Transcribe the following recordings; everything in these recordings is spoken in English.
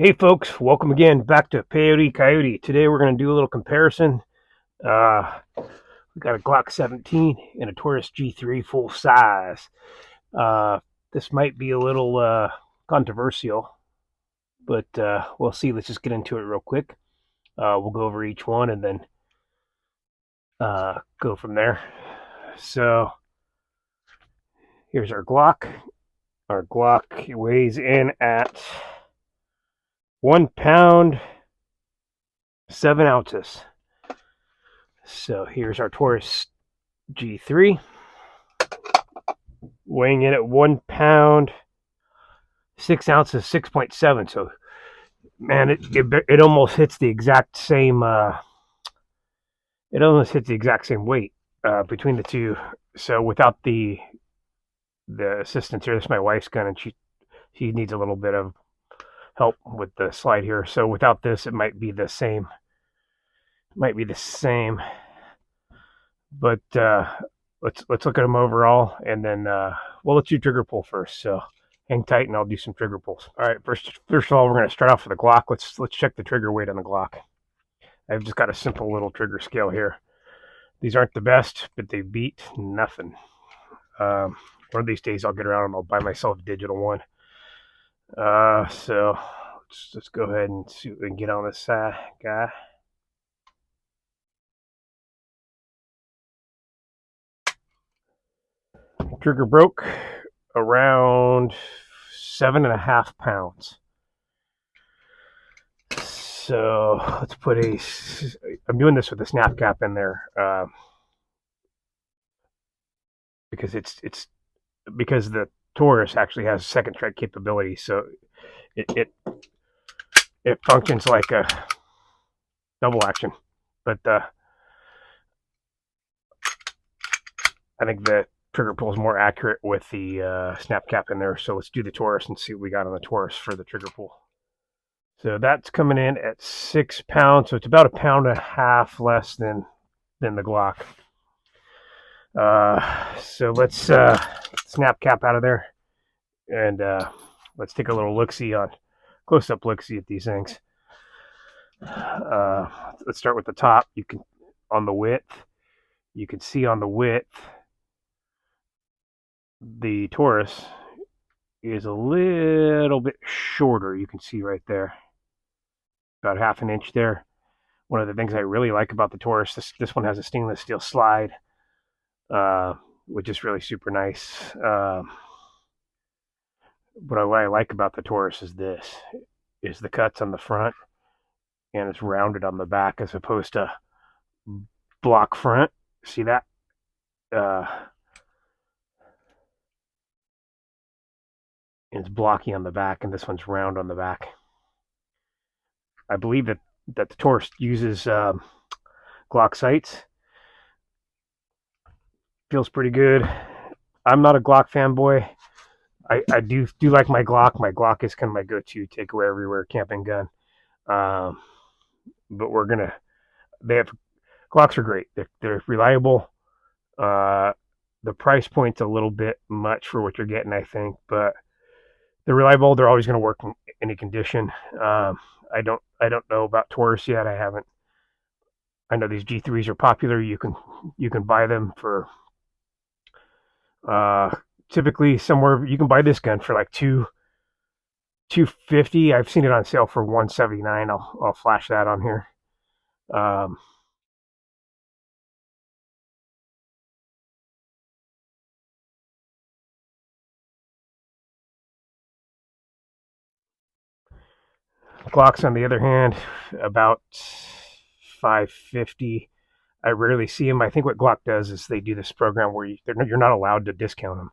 Hey folks, welcome again back to Peyote Coyote. Today we're going to do a little comparison. We got a Glock 17 and a Taurus G3 full size. Uh, this might be a little controversial, but we'll see. Let's just get into it real quick. We'll go over each one and then go from there. So here's our Glock. Our Glock weighs in at 1 pound 7 ounces. So here's our Taurus G3, weighing in at 1 pound 6 ounces, 6.7. So man, it almost hits the exact same. It almost hits the exact same weight between the two. So without the assistance here, this is my wife's gun, and she needs a little bit of help with the slide here. So without this, it might be the same. But let's look at them overall, and then let's do trigger pull first. So hang tight, and I'll do some trigger pulls. All right, first of all, we're going to start off with the Glock. Let's check the trigger weight on the Glock. I've just got a simple little trigger scale here. These aren't the best, but they beat nothing. One of these days I'll get around and I'll buy myself a digital one. So let's go ahead and see what we can get on this guy. Trigger broke around 7.5 pounds. So let's put I'm doing this with a snap cap in there because because the Taurus actually has second strike capability, so it functions like a double action. But I think the trigger pull is more accurate with the snap cap in there. So let's do the Taurus and see what we got on the Taurus for the trigger pull. So that's coming in at 6 pounds. So it's about 1.5 pounds less than the Glock. So let's snap cap out of there, and let's take a little close-up look-see at these things. Let's start with the top. On the width, you can see on the width, the Taurus is a little bit shorter. You can see right there, about half an inch there. One of the things I really like about the Taurus, this one has a stainless steel slide, which is really super nice. What I like about the Taurus is the cuts on the front, and it's rounded on the back as opposed to block front. See that? It's blocky on the back, and this one's round on the back. I believe that the Taurus uses Glock sights. Feels pretty good. I'm not a Glock fanboy. I do like my Glock. My Glock is kind of my go-to takeaway everywhere camping gun. But Glocks are great. They're reliable. The price point's a little bit much for what you're getting, I think, but they're reliable. They're always going to work in any condition. I don't know about Taurus yet. I know these G3s are popular. You can buy them for typically somewhere. You can buy this gun for like $250. I've seen it on sale for $179. I'll flash that on here. Glocks, on the other hand, about $550. I rarely see them. I think what Glock does is they do this program where you're not allowed to discount them,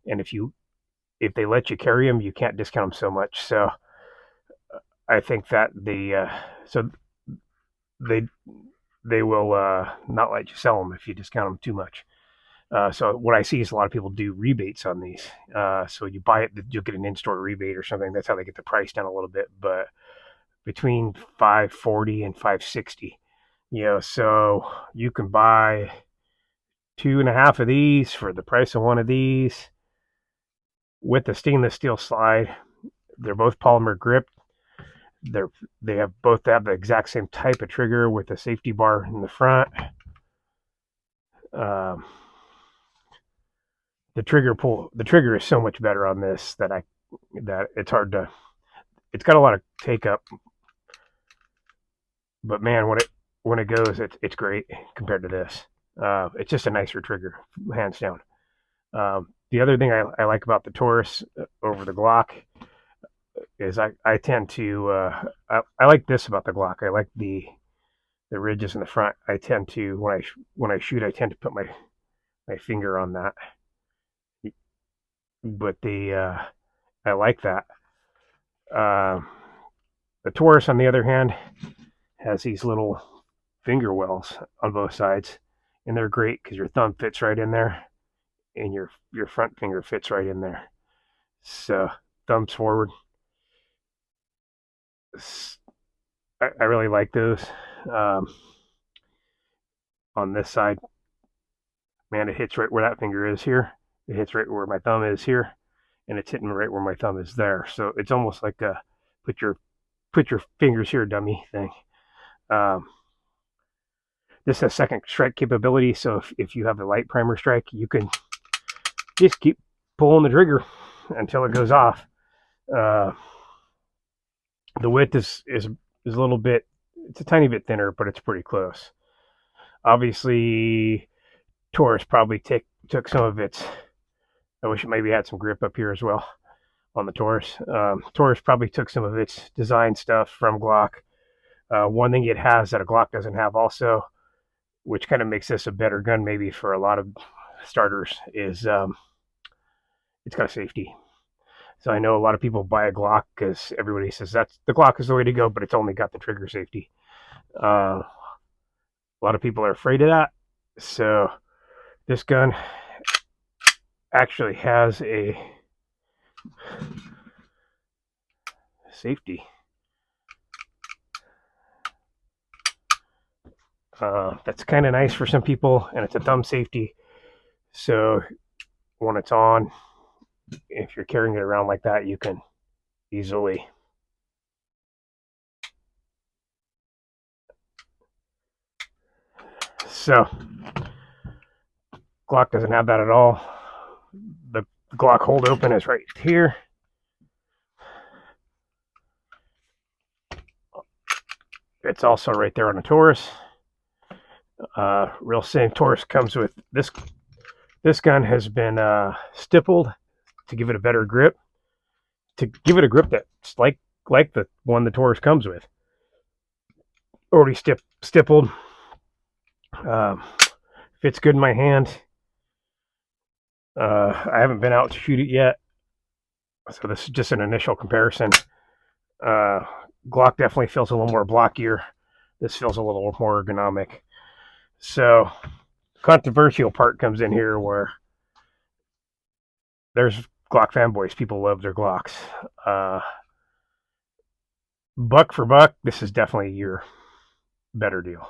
and if they let you carry them, you can't discount them so much. So I think that they will not let you sell them if you discount them too much. So what I see is a lot of people do rebates on these. So you buy it, you'll get an in-store rebate or something. That's how they get the price down a little bit. But between $540 and $560, so you can buy 2.5 of these for the price of one of these with the stainless steel slide. They're both polymer gripped. They have both have the exact same type of trigger with a safety bar in the front. Um, the trigger is so much better on this that it's hard to. It's got a lot of take up, but man, when it goes, it's great compared to this. It's just a nicer trigger, hands down. The other thing I like about the Taurus over the Glock is I tend to I like this about the Glock. I like the ridges in the front. I tend to when I shoot, I tend to put my finger on that. But I like that. Uh, the Taurus, on the other hand, has these little finger wells on both sides, and they're great because your thumb fits right in there, and your front finger fits right in there. So thumbs forward. I really like those. Um, on this side, man, it hits right where that finger is here. It hits right where my thumb is here, and it's hitting right where my thumb is there. So it's almost like a put your fingers here, dummy thing. Um, this has second strike capability, so if you have the light primer strike, you can just keep pulling the trigger until it goes off. Uh, the width is a little bit, it's a tiny bit thinner, but it's pretty close. Obviously, Taurus probably took some of its. I wish it maybe had some grip up here as well on the Taurus. Taurus probably took some of its design stuff from Glock. One thing it has that a Glock doesn't have also, which kind of makes this a better gun maybe for a lot of starters, is it's got a safety. So I know a lot of people buy a Glock because everybody says that's the Glock is the way to go, but it's only got the trigger safety. A lot of people are afraid of that. So this gun actually has a safety. That's kind of nice for some people, and it's a thumb safety. So when it's on, if you're carrying it around like that, you can easily so Glock doesn't have that at all. The Glock hold open is right here. It's also right there on the Taurus. Real same Taurus comes with this. This gun has been stippled to give it a better grip. To give it a grip that's like the one the Taurus comes with. Already stippled. Fits good in my hand. I haven't been out to shoot it yet, so this is just an initial comparison. Glock definitely feels a little more blockier. This feels a little more ergonomic. So, controversial part comes in here where there's Glock fanboys. People love their Glocks. Buck for buck, this is definitely your better deal.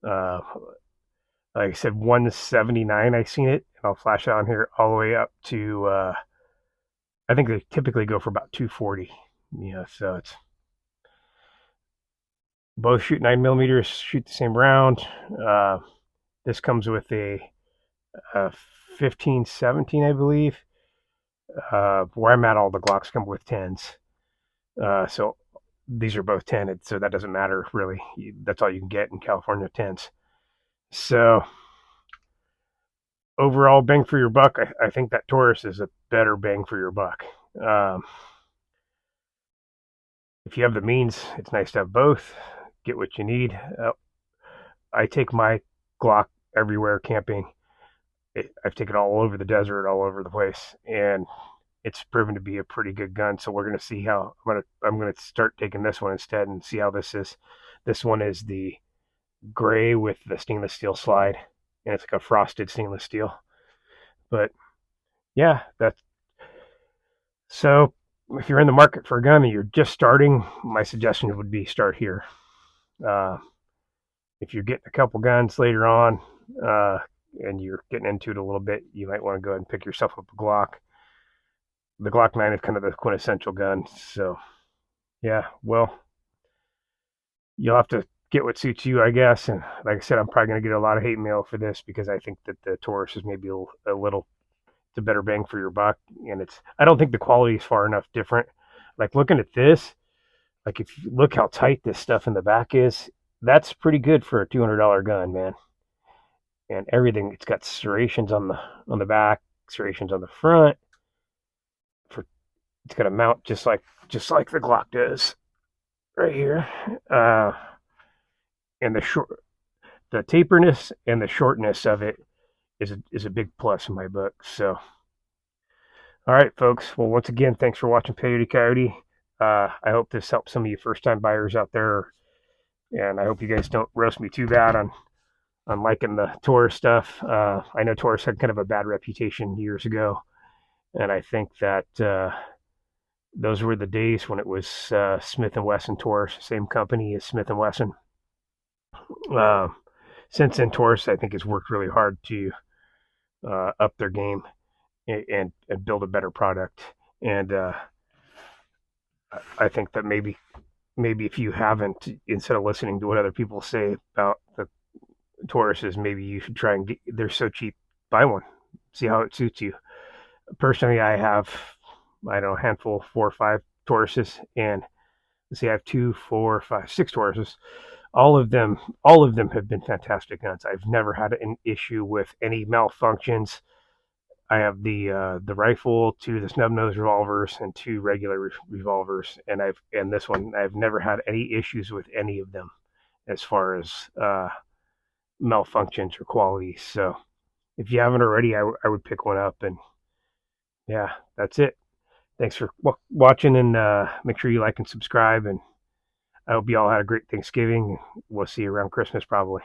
Like I said, 179. I seen it, and I'll flash it on here all the way up to. I think they typically go for about 240. Yeah, so it's both shoot 9mm, shoot the same round. This comes with a 15-17, I believe. Where I'm at, all the Glocks come with 10s. So these are both 10, so that doesn't matter really. That's all you can get in California, 10s. So overall bang for your buck, I think that Taurus is a better bang for your buck. If you have the means, it's nice to have both. Get what you need. I take my Glock everywhere camping. I've taken it all over the desert, all over the place, and it's proven to be a pretty good gun. So we're going to see how I'm going to start taking this one instead and see how this is. This one is the gray with the stainless steel slide, and it's like a frosted stainless steel. But yeah, that's so. If you're in the market for a gun and you're just starting, my suggestion would be start here. If you're getting a couple guns later on and you're getting into it a little bit, you might want to go ahead and pick yourself up a Glock. The Glock 9 is kind of the quintessential gun. So, yeah, well, you'll have to get what suits you, I guess. And like I said, I'm probably going to get a lot of hate mail for this because I think that the Taurus is maybe a little, it's a better bang for your buck. And I don't think the quality is far enough different. Like looking at this, like if you look how tight this stuff in the back is, that's pretty good for a $200 gun, man. And everything, it's got serrations on the back, serrations on the front. For it's got a mount just like the Glock does right here. And the taperness and the shortness of it is a big plus in my book. So, all right, folks. Well, once again, thanks for watching Peyote Coyote. I hope this helps some of you first-time buyers out there, and I hope you guys don't roast me too bad on liking the Taurus stuff. I know Taurus had kind of a bad reputation years ago, and I think that those were the days when it was Smith and Wesson Taurus, same company as Smith and Wesson. Uh, since then, Taurus I think has worked really hard to up their game and build a better product. And I think that maybe if you haven't, instead of listening to what other people say about the Tauruses, maybe you should try and they're so cheap, buy one, see how it suits you. Personally, I have, I don't know, a handful, 4 or 5 Tauruses, and let's see, I have 2, 4, 5, 6 Tauruses. All of them have been fantastic guns. I've never had an issue with any malfunctions. I have the rifle, 2 the snub nose revolvers, and 2 regular revolvers, and this one I've never had any issues with any of them as far as malfunctions or quality. So if you haven't already, I would pick one up. And yeah, that's it. Thanks for watching, and make sure you like and subscribe. And I hope you all had a great Thanksgiving. We'll see you around Christmas probably.